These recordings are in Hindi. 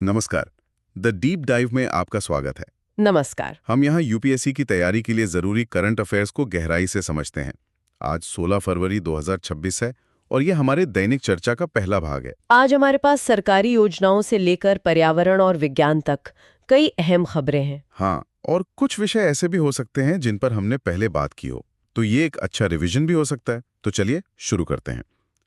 नमस्कार। द डीप डाइव में आपका स्वागत है। नमस्कार। हम यहाँ यूपीएससी की तैयारी के लिए जरूरी करंट अफेयर्स को गहराई से समझते हैं। आज 16 फरवरी 2026 है और ये हमारे दैनिक चर्चा का पहला भाग है। आज हमारे पास सरकारी योजनाओं से लेकर पर्यावरण और विज्ञान तक कई अहम खबरें हैं। हाँ, और कुछ विषय ऐसे भी हो सकते हैं जिन पर हमने पहले बात की हो, तो ये एक अच्छा रिवीजन भी हो सकता है। तो चलिए शुरू करते हैं।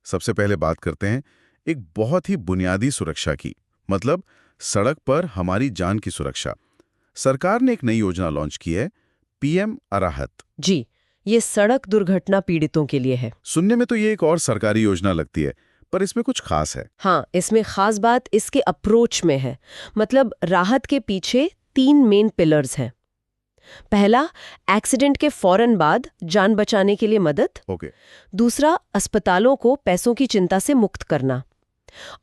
सबसे पहले बात करते हैं एक बहुत ही बुनियादी सुरक्षा की, मतलब सड़क पर हमारी जान की सुरक्षा। सरकार ने एक नई योजना लॉन्च की है, पीएम अराहत। जी, ये सड़क दुर्घटना पीड़ितों के लिए है। सुनने में तो ये एक और सरकारी योजना लगती है, पर इसमें कुछ खास है। हाँ, इसमें खास बात इसके अप्रोच में है। मतलब राहत के पीछे 3 मेन पिलर्स हैं। पहला, एक्सीडेंट के फौरन बाद जान बचाने के लिए मदद। ओके। दूसरा, अस्पतालों को पैसों की चिंता से मुक्त करना।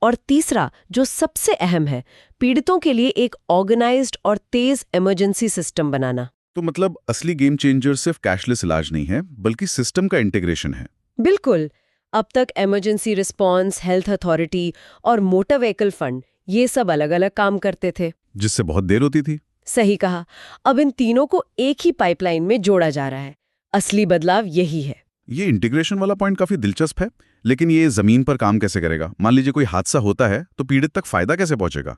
और तीसरा, जो सबसे अहम है, पीड़ितों के लिए एक ऑर्गेनाइज्ड और तेज इमरजेंसी सिस्टम बनाना। तो मतलब असली गेम चेंजर सिर्फ कैशलेस इलाज नहीं है, बल्कि सिस्टम का इंटीग्रेशन है। बिल्कुल। अब तक इमरजेंसी रिस्पांस, हेल्थ अथॉरिटी और मोटर व्हीकल फंड, ये सब अलग-अलग काम करते थे। जिससे बहुत देर होती थी। सही कहा। अब इन तीनों को एक ही पाइपलाइन में जोड़ा जा रहा है। असली बदलाव यही है। ये इंटीग्रेशन वाला पॉइंट काफी दिलचस्प है, लेकिन ये जमीन पर काम कैसे करेगा? मान लीजिए कोई हादसा होता है, तो पीड़ित तक फायदा कैसे पहुंचेगा?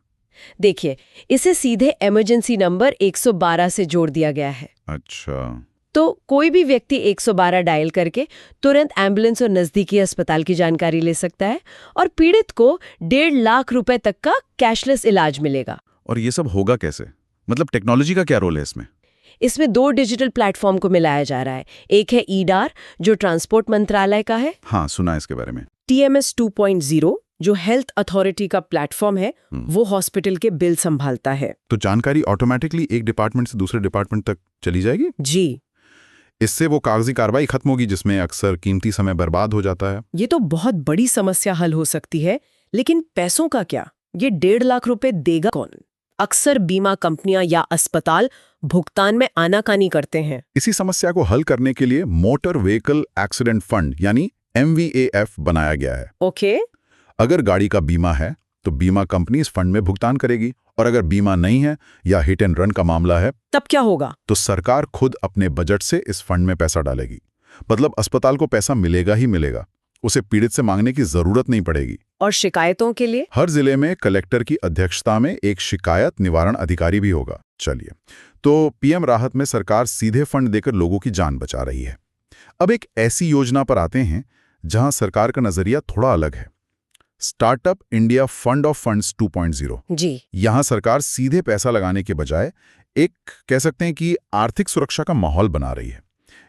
देखिए, इसे सीधे इमरजेंसी नंबर 112 से जोड़ दिया गया है। अच्छा। तो कोई भी व्यक्ति 112 डायल करके तुरंत एम्बुलेंस और नजदीकी अस्पताल की जानकारी ले सकता है और पीड़ित को 1.5 लाख रुपए तक का कैशलेस इलाज मिलेगा। और ये सब होगा कैसे? मतलब टेक्नोलॉजी का क्या रोल है इसमें? इसमें 2 डिजिटल प्लेटफॉर्म को मिलाया जा रहा है। एक है ईडार, जो ट्रांसपोर्ट मंत्रालय का है। हाँ, सुना है इसके बारे में। TMS 2.0, जो हेल्थ अथॉरिटी का प्लेटफॉर्म है, वो हॉस्पिटल के बिल संभालता है। तो जानकारी ऑटोमेटिकली एक डिपार्टमेंट से दूसरे डिपार्टमेंट तक चली जाएगी? जी, इससे वो कागजी कार्रवाई खत्म होगी जिसमें अक्सर कीमती समय बर्बाद हो जाता है। ये तो बहुत बड़ी समस्या हल हो सकती है, लेकिन पैसों का क्या? ये 1.5 लाख रुपए देगा कौन? अक्सर बीमा कंपनियां या अस्पताल भुगतान में आनाकानी करते हैं। इसी समस्या को हल करने के लिए मोटर व्हीकल एक्सीडेंट फंड यानी MVAF बनाया गया है। ओके। अगर गाड़ी का बीमा है तो बीमा कंपनी इस फंड में भुगतान करेगी, और अगर बीमा नहीं है या हिट एंड रन का मामला है, तब क्या होगा? तो सरकार खुद अपने बजट से इस फंड में पैसा डालेगी। मतलब अस्पताल को पैसा मिलेगा ही मिलेगा, उसे पीड़ित से मांगने की जरूरत नहीं पड़ेगी। और शिकायतों के लिए? हर जिले में कलेक्टर की अध्यक्षता में एक शिकायत निवारण अधिकारी भी होगा। चलिए, तो पीएम राहत में सरकार सीधे फंड देकर लोगों की जान बचा रही है। अब एक ऐसी योजना पर आते हैं जहां सरकार का नजरिया थोड़ा अलग है। Startup India fund of funds 2.0। जी। यहां सरकार सीधे पैसा लगाने के बजाय एक कह सकते हैं कि आर्थिक सुरक्षा का माहौल बना रही है।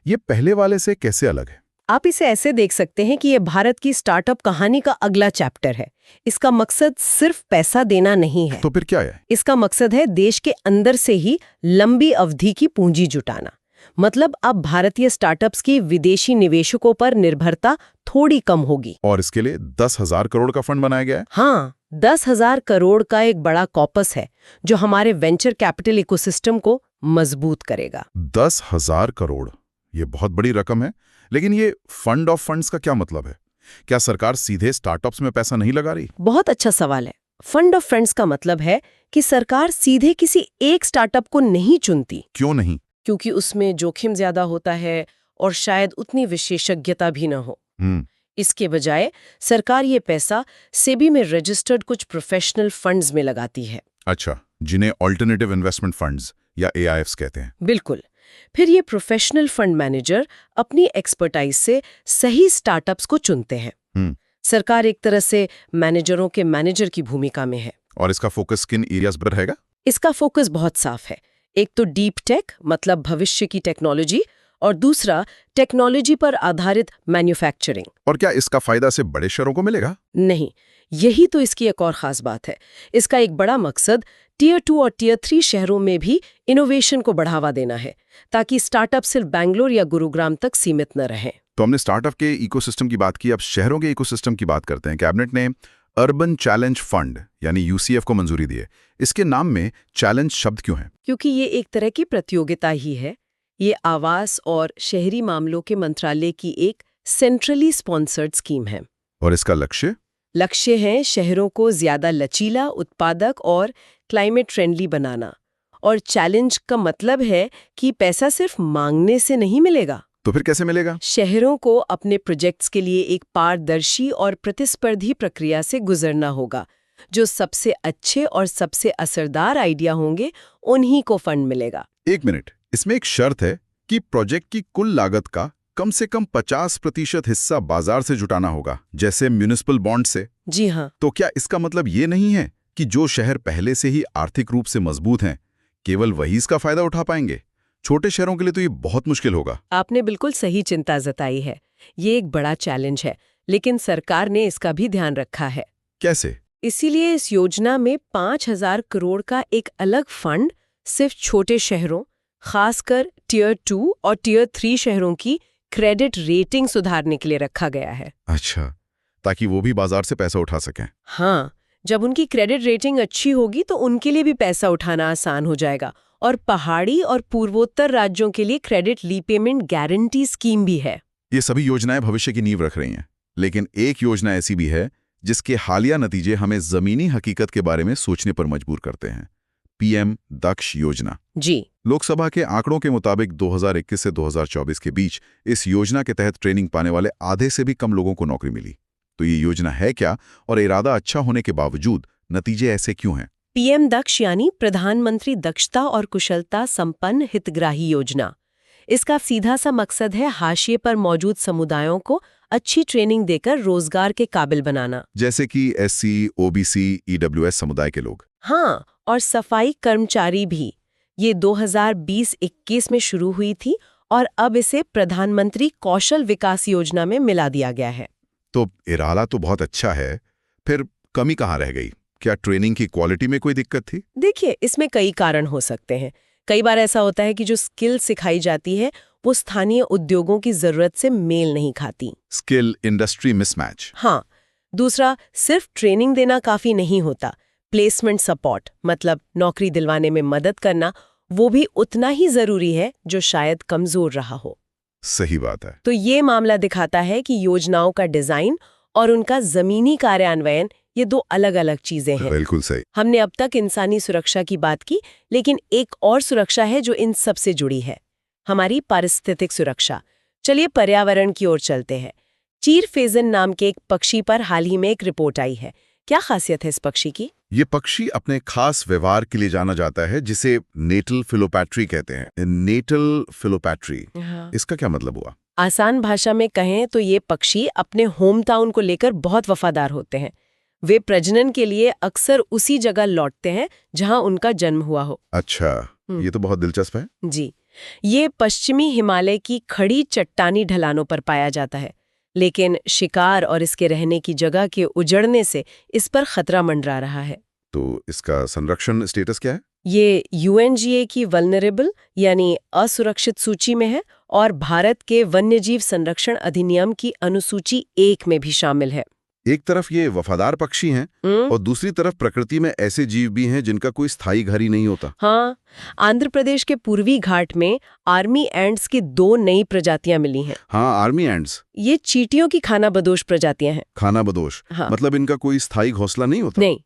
ये पहले वाले से कैसे अलग है? आप इसे ऐसे देख सकते हैं कि ये भारत की स्टार्टअप कहानी का अगला चैप्टर है। इसका मकसद सिर्फ पैसा देना नहीं है। तो फिर क्या है? इसका मकसद है देश के अंदर से ही लंबी अवधि की पूंजी जुटाना। मतलब अब भारतीय स्टार्टअप्स की विदेशी निवेशकों पर निर्भरता थोड़ी कम होगी। और इसके लिए 10,000 करोड़ का फंड बनाया गया है। हाँ, 10,000 करोड़ का एक बड़ा कॉपस है जो हमारे वेंचर कैपिटल इकोसिस्टम को मजबूत करेगा। 10,000 करोड़, ये बहुत बड़ी रकम है। लेकिन ये फंड ऑफ फंड्स का क्या मतलब है? क्या सरकार सीधे स्टार्टअप्स में पैसा नहीं लगा रही? बहुत अच्छा सवाल है। फंड ऑफ फंड्स का मतलब है कि सरकार सीधे किसी एक स्टार्टअप को नहीं चुनती। क्यों नहीं? क्योंकि उसमें जोखिम ज्यादा होता है और शायद उतनी विशेषज्ञता भी न हो। इसके बजाय सरकार ये पैसा सेबी में रजिस्टर्ड कुछ प्रोफेशनल फंड्स में लगाती है। अच्छा, जिन्हें ऑल्टरनेटिव इन्वेस्टमेंट फंड्स या AIFs कहते हैं। बिल्कुल। फिर ये प्रोफेशनल फंड मैनेजर अपनी एक्सपर्टाइज से सही स्टार्टअप्स को चुनते हैं। सरकार एक तरह से मैनेजरों के मैनेजर की भूमिका में है। और इसका फोकस किन एरियाज पर रहेगा? इसका फोकस बहुत साफ है। एक तो डीप टेक, मतलब भविष्य की टेक्नोलॉजी, और दूसरा टेक्नोलॉजी पर आधारित मैन्युफैक्चरिंग। और क्या इसका फायदा सिर्फ बड़े शहरों को मिलेगा? नहीं, यही तो इसकी एक और खास बात है। इसका एक बड़ा मकसद टियर 2 और टियर 3 शहरों में भी इनोवेशन को बढ़ावा देना है, ताकि स्टार्टअप सिर्फ बैंगलोर या गुरुग्राम तक सीमित न रहें। तो हमने स्टार्टअप के इकोसिस्टम की बात की, अब शहरों के इकोसिस्टम की बात करते हैं। कैबिनेट ने अर्बन चैलेंज फंड यानी UCF को मंजूरी दी है। इसके नाम में चैलेंज शब्द क्यों है? क्योंकि ये एक तरह की प्रतियोगिता ही है। ये आवास और शहरी मामलों के मंत्रालय की एक सेंट्रली स्पॉन्सर्ड स्कीम है। और इसका लक्ष्य? लक्ष्य है शहरों को ज्यादा लचीला, उत्पादक और क्लाइमेट फ्रेंडली बनाना। और चैलेंज का मतलब है कि पैसा सिर्फ मांगने से नहीं मिलेगा। तो फिर कैसे मिलेगा? शहरों को अपने प्रोजेक्ट्स के लिए एक पारदर्शी और प्रतिस्पर्धी प्रक्रिया से गुजरना होगा। जो सबसे अच्छे और सबसे असरदार आइडिया होंगे उन्हीं को फंड मिलेगा। एक मिनट, इसमें एक शर्त है कि प्रोजेक्ट की कुल लागत का कम से कम 50% हिस्सा बाजार से जुटाना होगा, जैसे म्युनिसिपल बॉन्ड से। जी हाँ। तो क्या इसका मतलब ये नहीं है कि जो शहर पहले से ही आर्थिक रूप से मजबूत हैं, केवल वही इसका फायदा उठा पाएंगे? छोटे शहरों के लिए तो ये बहुत मुश्किल होगा। आपने बिल्कुल सही चिंता जताई है। ये एक बड़ा चैलेंज है, लेकिन सरकार ने इसका भी ध्यान रखा है। कैसे? इसीलिए इस योजना में 5,000 करोड़ का एक अलग फंड सिर्फ छोटे शहरों, खासकर टियर 2 और टियर 3 शहरों की क्रेडिट रेटिंग सुधारने के लिए रखा गया है। अच्छा, ताकि वो भी बाजार से पैसा उठा सकें। हाँ, जब उनकी क्रेडिट रेटिंग अच्छी होगी तो उनके लिए भी पैसा उठाना आसान हो जाएगा। और पहाड़ी और पूर्वोत्तर राज्यों के लिए क्रेडिट रीपेमेंट गारंटी स्कीम भी है। ये सभी योजनाएं भविष्य की नींव रख रही हैं, लेकिन एक योजना ऐसी भी है जिसके हालिया नतीजे हमें जमीनी हकीकत के बारे में सोचने पर मजबूर करते हैं। पीएम दक्ष योजना। जी। लोकसभा के आंकड़ों के मुताबिक 2021 से 2024 के बीच इस योजना के तहत ट्रेनिंग पाने वाले आधे से भी कम लोगों को नौकरी मिली। तो ये योजना है क्या, और इरादा अच्छा होने के बावजूद नतीजे ऐसे क्यों हैं? पीएम दक्ष यानी प्रधानमंत्री दक्षता और कुशलता संपन्न हितग्राही योजना। इसका सीधा सा मकसद है हाशिए पर मौजूद समुदायों को अच्छी ट्रेनिंग देकर रोजगार के काबिल बनाना। जैसे कि एससी, ओबीसी, ईडब्ल्यूएस समुदाय के लोग। हाँ, और सफाई कर्मचारी भी। ये 2020-21 में शुरू हुई थी और अब इसे प्रधानमंत्री कौशल विकास योजना में मिला दिया गया है। तो इरादा तो बहुत अच्छा है, फिर कमी कहाँ रह गई? क्या ट्रेनिंग की क्वालिटी में कोई दिक्कत थी? देखिए, इसमें कई कारण हो सकते हैं। कई बार ऐसा होता है कि जो स्किल सिखाई जाती है वो स्थानीय उद्योगों की जरूरत से मेल नहीं खाती। Skill industry mismatch. हाँ, दूसरा, सिर्फ ट्रेनिंग देना काफी नहीं होता। प्लेसमेंट सपोर्ट, मतलब नौकरी दिलवाने में मदद करना, वो भी उतना ही जरूरी है जो शायद कमजोर रहा हो। सही बात है। तो ये मामला दिखाता है कि योजनाओं का डिजाइन और उनका जमीनी कार्यान्वयन, ये दो अलग अलग चीजें हैं। बिल्कुल सही। हमने अब तक इंसानी सुरक्षा की बात की, लेकिन एक और सुरक्षा है जो इन सब से जुड़ी है, हमारी पारिस्थितिक सुरक्षा। चलिए पर्यावरण की ओर चलते हैं। चीर फेजन नाम के एक पक्षी पर हाल ही में एक रिपोर्ट आई है। क्या खासियत है इस पक्षी की? ये पक्षी अपने खास व्यवहार के लिए जाना जाता है, जिसे नेटल फिलोपैट्री कहते हैं। नेटल फिलोपैट्री, इसका क्या मतलब हुआ? आसान भाषा में कहें तो ये पक्षी अपने होम टाउन को लेकर बहुत वफादार होते हैं। वे प्रजनन के लिए अक्सर उसी जगह लौटते हैं जहां उनका जन्म हुआ हो। अच्छा, ये तो बहुत दिलचस्प है। जी, ये पश्चिमी हिमालय की खड़ी चट्टानी ढलानों पर पाया जाता है, लेकिन शिकार और इसके रहने की जगह के उजड़ने से इस पर खतरा मंडरा रहा है। तो इसका संरक्षण स्टेटस क्या है? ये यूएनजीए की वल्नरेबल यानी असुरक्षित सूची में है और भारत के वन्यजीव संरक्षण अधिनियम की अनुसूची 1 में भी शामिल है। एक तरफ ये वफादार पक्षी हैं और दूसरी तरफ प्रकृति में ऐसे जीव भी हैं जिनका कोई स्थायी घर ही नहीं होता। हाँ, आंध्र प्रदेश के पूर्वी घाट में आर्मी एंड्स की 2 नई प्रजातियां मिली हैं। हाँ, आर्मी एंड्स। ये चींटियों की खानाबदोश प्रजातियां हैं। खानाबदोश? हाँ। मतलब इनका कोई स्थायी घोंसला नहीं होता? नहीं,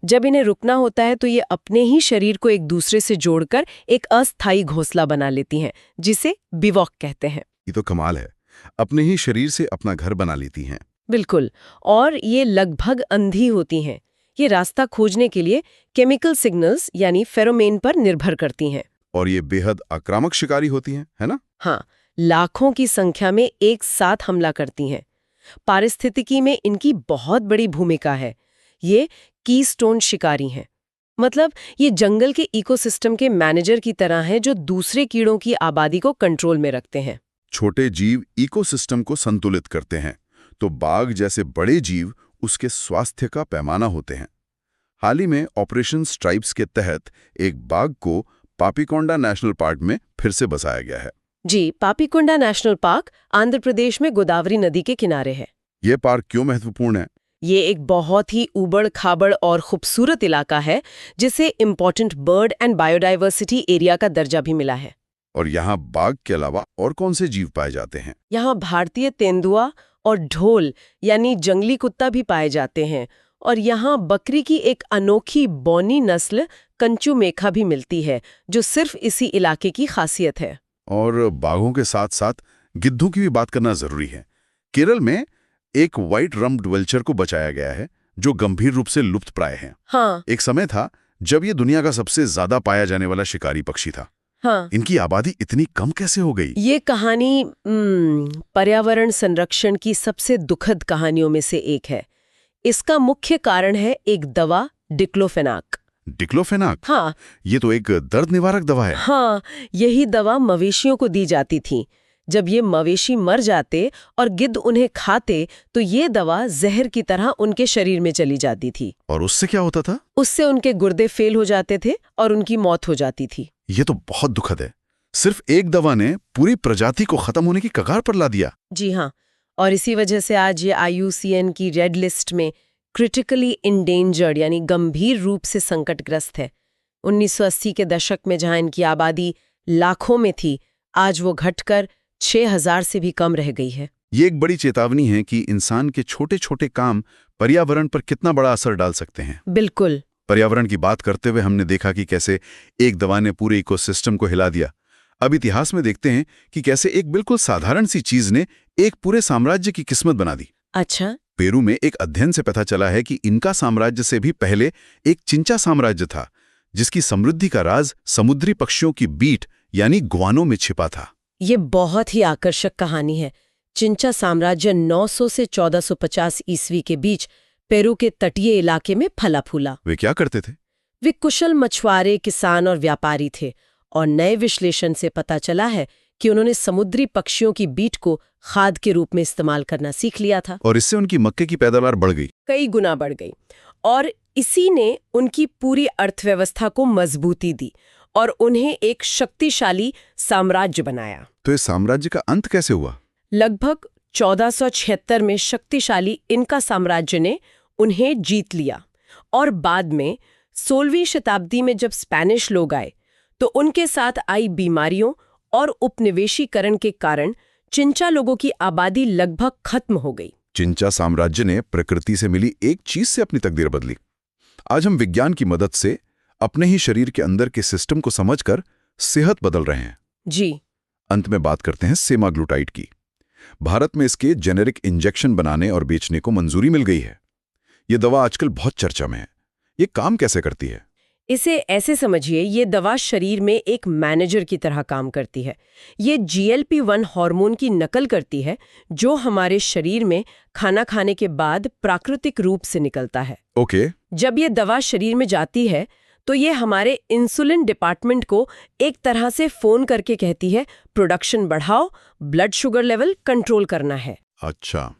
जब इन्हें रुकना होता है तो ये अपने ही शरीर को एक दूसरे से जोड़कर एक अस्थायी घोंसला बना लेती हैं, जिसे बिवॉक कहते हैं। ये तो कमाल है, अपने ही शरीर से अपना घर बना लेती हैं। बिल्कुल, और ये लगभग अंधी होती हैं। ये रास्ता खोजने के लिए केमिकल सिग्नल्स यानी फेरोमेन पर निर्भर करती हैं। और ये बेहद आक्रामक शिकारी होती हैं, है ना? हाँ, लाखों की संख्या में एक साथ हमला करती हैं। पारिस्थितिकी में इनकी बहुत बड़ी भूमिका है। ये कीस्टोन शिकारी हैं, मतलब ये जंगल के इकोसिस्टम के मैनेजर की तरह हैं जो दूसरे कीड़ों की आबादी को कंट्रोल में रखते हैं। छोटे जीव इकोसिस्टम को संतुलित करते हैं, तो बाघ जैसे बड़े जीव उसके स्वास्थ्य का पैमाना होते हैं। हाल ही में ऑपरेशन स्ट्राइप्स के तहत एक बाघ को पापीकोंडा नेशनल पार्क में फिर से बसाया गया है। जी, पापीकोंडा नेशनल पार्क आंध्र प्रदेश में गोदावरी नदी के किनारे है। ये पार्क क्यों महत्वपूर्ण है? ये एक बहुत ही उबड़ खाबड़ और खूबसूरत इलाका है जिसे important bird and biodiversity area का दर्जा भी मिला है। और यहाँ बाघ के अलावा और कौन से जीव पाए जाते हैं? यहाँ भारतीय तेंदुआ और ढोल यानी जंगली कुत्ता भी पाए जाते हैं। और यहाँ बकरी की एक अनोखी बौनी नस्ल कंचू मेखा भी मिलती है, जो सिर्फ इसी इलाके की खासियत है। और बाघों के साथ साथ गिद्धों की भी बात करना जरूरी है। केरल में एक व्हाइट रम्प्ड वल्चर को बचाया गया है, जो गंभीर रूप से लुप्त प्राय है। हाँ एक समय था जब ये दुनिया का सबसे ज्यादा पाया जाने वाला शिकारी पक्षी था। हाँ, इनकी आबादी इतनी कम कैसे हो गई? ये कहानी पर्यावरण संरक्षण की सबसे दुखद कहानियों में से एक है। इसका मुख्य कारण है एक दवा, डिक्लोफेनाक। डिक्लोफेनाक? हाँ ये तो एक दर्द निवारक दवा है। हाँ, यही दवा मवेशियों को दी जाती थी। जब ये मवेशी मर जाते और गिद्ध उन्हें खाते तो ये दवा जहर की तरह उनके शरीर में चली जाती थी। और उससे क्या होता था? उससे उनके गुर्दे फेल हो जाते थे और उनकी मौत हो जाती थी। ये तो बहुत दुखद है। सिर्फ एक दवा ने पूरी प्रजाति को खत्म होने की कगार पर ला दिया। जी हाँ, और इसी वजह से आज ये IUCN की रेड लिस्ट में क्रिटिकली इंडेंजर्ड यानी गंभीर रूप से संकटग्रस्त है। 1980 के दशक में जहां इनकी आबादी लाखों में थी, आज वो घटकर 6000 से भी कम रह गई है। ये एक बड़ी चेतावनी है कि इंसान के छोटे छोटे काम पर्यावरण पर कितना बड़ा असर डाल सकते हैं। बिल्कुल। पर्यावरण की बात करते हुए हमने देखा कि कैसे एक दवा ने पूरे इकोसिस्टम को हिला दिया। अब इतिहास में देखते हैं कि कैसे एक बिल्कुल साधारण सी चीज ने एक पूरे साम्राज्य की किस्मत बना दी। अच्छा। पेरू में एक अध्ययन से पता चला है कि इनका साम्राज्य से भी पहले एक चिंचा साम्राज्य था, जिसकी समृद्धि का राज समुद्री पक्षियों की बीट यानी ग्वानो में छिपा था। ये बहुत ही आकर्षक कहानी है। चिंचा साम्राज्य 900 से 1450 ईस्वी के बीच पेरू के तटीय इलाके में फला फूला। वे क्या करते थे? वे कुशल मछुआरे, किसान और व्यापारी थे, और नए विश्लेषण से पता चला है कि उन्होंने समुद्री पक्षियों की बीट को खाद के रूप में इस्तेमाल करना सीख लिया था। और इससे उनकी मक्के की पैदावार बढ़ गई, कई गुना बढ़ गई, और इसी ने उनकी पूरी अर्थव्यवस्था को मजबूती दी और उन्हें एक शक्तिशाली साम्राज्य बनाया। तो इस साम्राज्य का अंत कैसे हुआ? लगभग 1476 में शक्तिशाली इनका साम्राज्य ने उन्हें जीत लिया, और बाद में 16वीं शताब्दी में जब स्पेनिश लोग आए तो उनके साथ आई बीमारियों और उपनिवेशीकरण के कारण चिंचा लोगों की आबादी लगभग खत्म हो गई। चिंचा साम्राज्य ने प्रकृति से मिली एक चीज से अपनी तकदीर बदली। आज हम विज्ञान की मदद से अपने ही शरीर के अंदर के सिस्टम को समझकर सेहत बदल रहे हैं। जी। अंत में बात करते हैं सेमाग्लूटाइड की। भारत में इसके जेनेरिक इंजेक्शन बनाने और बेचने को मंजूरी मिल गई है। ये दवा आजकल बहुत चर्चा में है। ये काम कैसे करती है? इसे ऐसे समझिए, ये दवा शरीर में एक मैनेजर की तरह काम करती है। ये GLP-1 हार्मोन की नकल करती है, जो हमारे शरीर में खाना खाने के बाद प्राकृतिक रूप से निकलता है। ओके। जब ये दवा शरीर में जाती है तो ये हमारे इंसुलिन डिपार्टमेंट को एक तरह से फोन करके कहती है, प्रोडक्शन बढ़ाओ, ब्लड शुगर लेवल कंट्रोल करना है। अच्छा,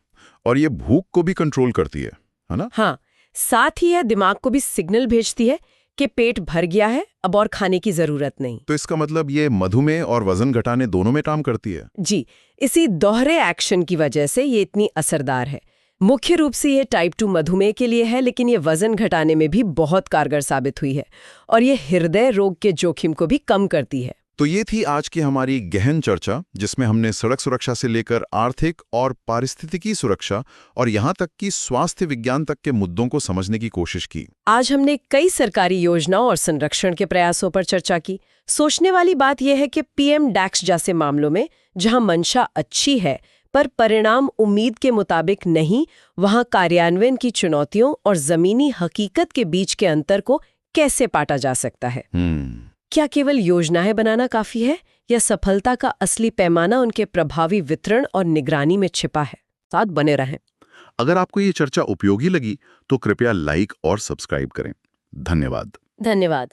और ये भूख को भी कंट्रोल करती है ना? हाँ, साथ ही यह दिमाग को भी सिग्नल भेजती है कि पेट भर गया है, अब और खाने की जरूरत नहीं। तो इसका मतलब ये मधुमेह और वजन घटाने दोनों में काम करती है? जी, इसी दोहरे एक्शन की वजह से ये इतनी असरदार है। मुख्य रूप से ये टाइप 2 मधुमेह के लिए है, लेकिन ये वजन घटाने में भी बहुत कारगर साबित हुई है, और ये हृदय रोग के जोखिम को भी कम करती है। तो ये थी आज की हमारी गहन चर्चा, जिसमें हमने सड़क सुरक्षा से लेकर आर्थिक और पारिस्थितिकी सुरक्षा और यहाँ तक कि स्वास्थ्य विज्ञान तक के मुद्दों को समझने की कोशिश की। आज हमने कई सरकारी योजनाओं और संरक्षण के प्रयासों पर चर्चा की। सोचने वाली बात यह है कि PM डैक्स जैसे मामलों में जहां मंशा अच्छी है पर परिणाम उम्मीद के मुताबिक नहीं, वहां कार्यान्वयन की चुनौतियों और जमीनी हकीकत के बीच के अंतर को कैसे पाटा जा सकता है। क्या केवल योजनाएं बनाना काफी है, या सफलता का असली पैमाना उनके प्रभावी वितरण और निगरानी में छिपा है? साथ बने रहें। अगर आपको ये चर्चा उपयोगी लगी तो कृपया लाइक और सब्सक्राइब करें। धन्यवाद। धन्यवाद।